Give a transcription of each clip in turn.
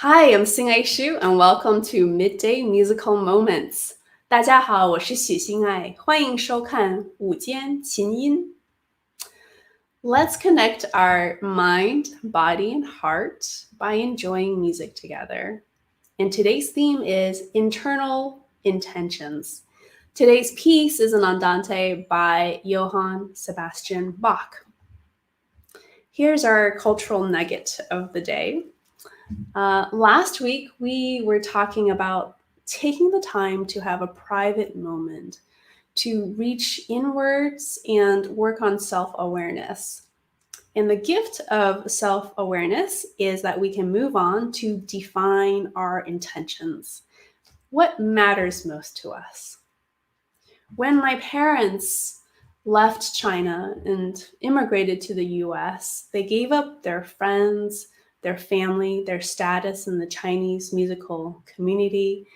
Hi, I'm Hsing-ay Hsu, and welcome to Midday Musical Moments. 大家好，我是许心爱，欢迎收看午间琴音。Let's connect our mind, body, and heart by enjoying music together. And today's theme is internal intentions. Today's piece is an andante by Johann Sebastian Bach. Here's our cultural nugget of the day. Last week, we were talking about taking the time to have a private moment, to reach inwards and work on self-awareness. And the gift of self-awareness is that we can move on to define our intentions. What matters most to us? When my parents left China and immigrated to the US, they gave up their friends, their family, their status in the Chinese musical community,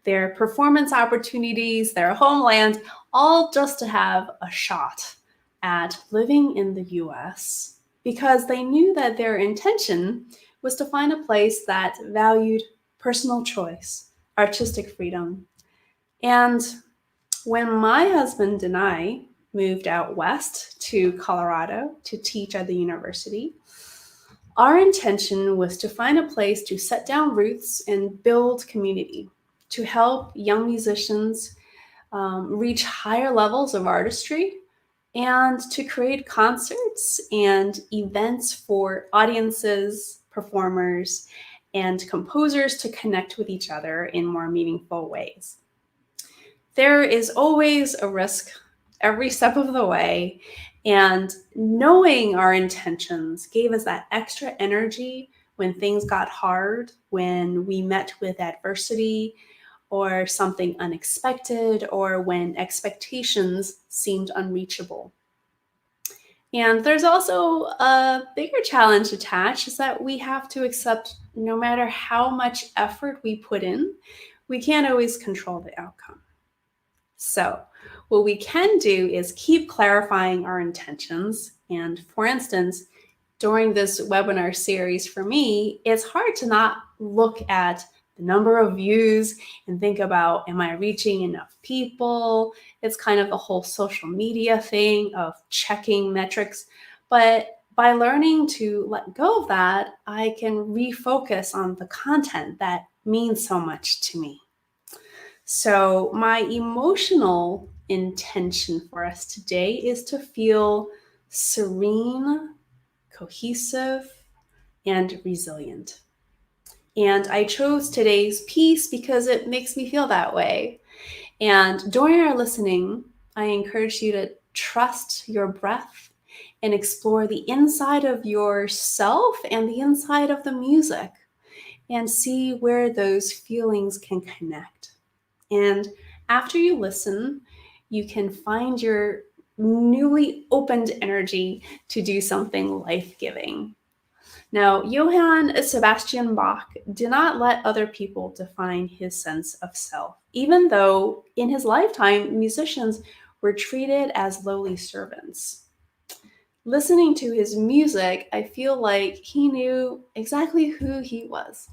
their performance opportunities, their homeland, all just to have a shot at living in the US because they knew that their intention was to find a place that valued personal choice, artistic freedom. And when my husband and I moved out west to Colorado to teach at the university, our intention was to find a place to set down roots and build community, to help young musicians reach higher levels of artistry, and to create concerts and events for audiences, performers, and composers to connect with each other in more meaningful ways. There is always a risk every step of the way, and knowing our intentions gave us that extra energy when things got hard, when we met with adversity or something unexpected, or when expectations seemed unreachable. And there's also a bigger challenge attached, is that we have to accept no matter how much effort we put in, we can't always control the outcome. So what we can do is keep clarifying our intentions. And for instance, during this webinar series for me, it's hard to not look at the number of views and think about, am I reaching enough people? It's kind of the whole social media thing of checking metrics. But by learning to let go of that, I can refocus on the content that means so much to me. So my emotional intention for us today is to feel serene, cohesive, and resilient. And I chose today's piece because it makes me feel that way. And during our listening, I encourage you to trust your breath and explore the inside of yourself and the inside of the music and see where those feelings can connect. And after you listen, you can find your newly opened energy to do something life-giving. Now, Johann Sebastian Bach did not let other people define his sense of self, even though in his lifetime, musicians were treated as lowly servants. Listening to his music, I feel like he knew exactly who he was.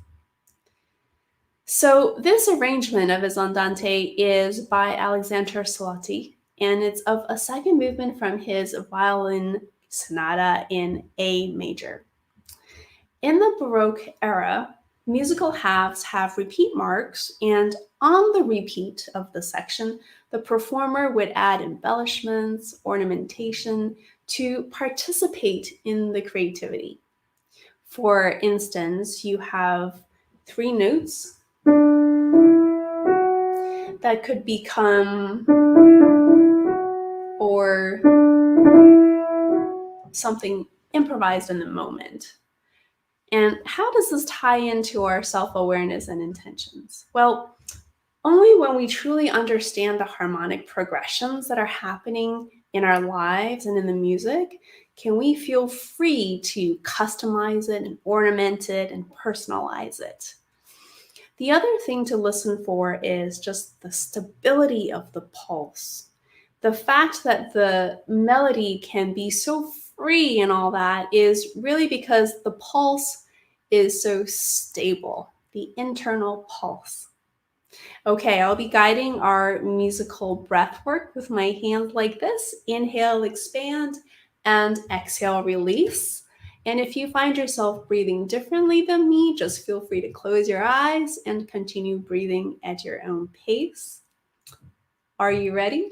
So this arrangement of his andante is by Alexander Salati, and it's of a second movement from his violin sonata in A major. In the Baroque era, musical halves have repeat marks, and on the repeat of the section, the performer would add embellishments, ornamentation to participate in the creativity. For instance, you have 3 notes that could become or something improvised in the moment. And how does this tie into our self-awareness and intentions? Well, only when we truly understand the harmonic progressions that are happening in our lives and in the music can we feel free to customize it and ornament it and personalize it. The other thing to listen for is just the stability of the pulse. The fact that the melody can be so free and all that is really because the pulse is so stable. the internal pulse. Okay, I'll be guiding our musical breath work with my hand like this. Inhale, expand, and exhale, release. And if you find yourself breathing differently than me, just feel free to close your eyes and continue breathing at your own pace. Are you ready?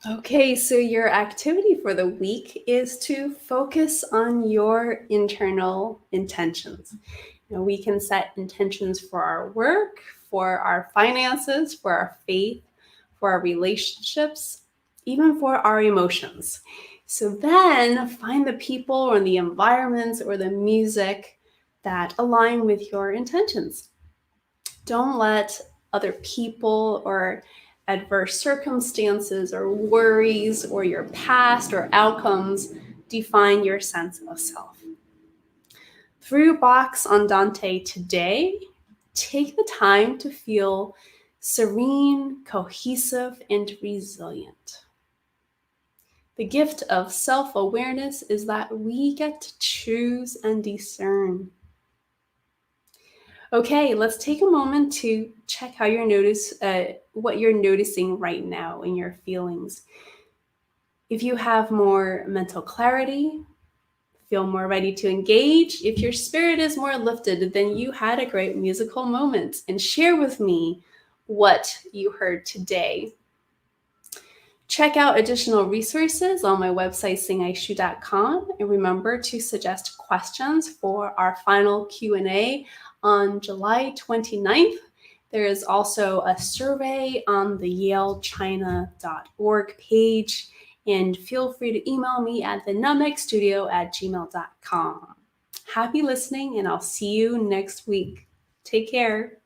Okay, so your activity for the week is to focus on your internal intentions. We can set intentions for our work, for our finances, for our faith, for our relationships, even for our emotions. So then find the people or the environments or the music that align with your intentions. Don't let other people or adverse circumstances or worries or your past or outcomes define your sense of self. Through Bach's Andante today, take the time to feel serene, cohesive, and resilient. The gift of self-awareness is that we get to choose and discern. Okay, let's take a moment to check how what you're noticing right now in your feelings. If you have more mental clarity, feel more ready to engage, if your spirit is more lifted, then you had a great musical moment. And share with me what you heard today. Check out additional resources on my website, hsingayshu.com, and remember to suggest questions for our final Q&A on July 29th. There is also a survey on the yalechina.org page, and feel free to email me at thenumexstudio@gmail.com. Happy listening, and I'll see you next week. Take care.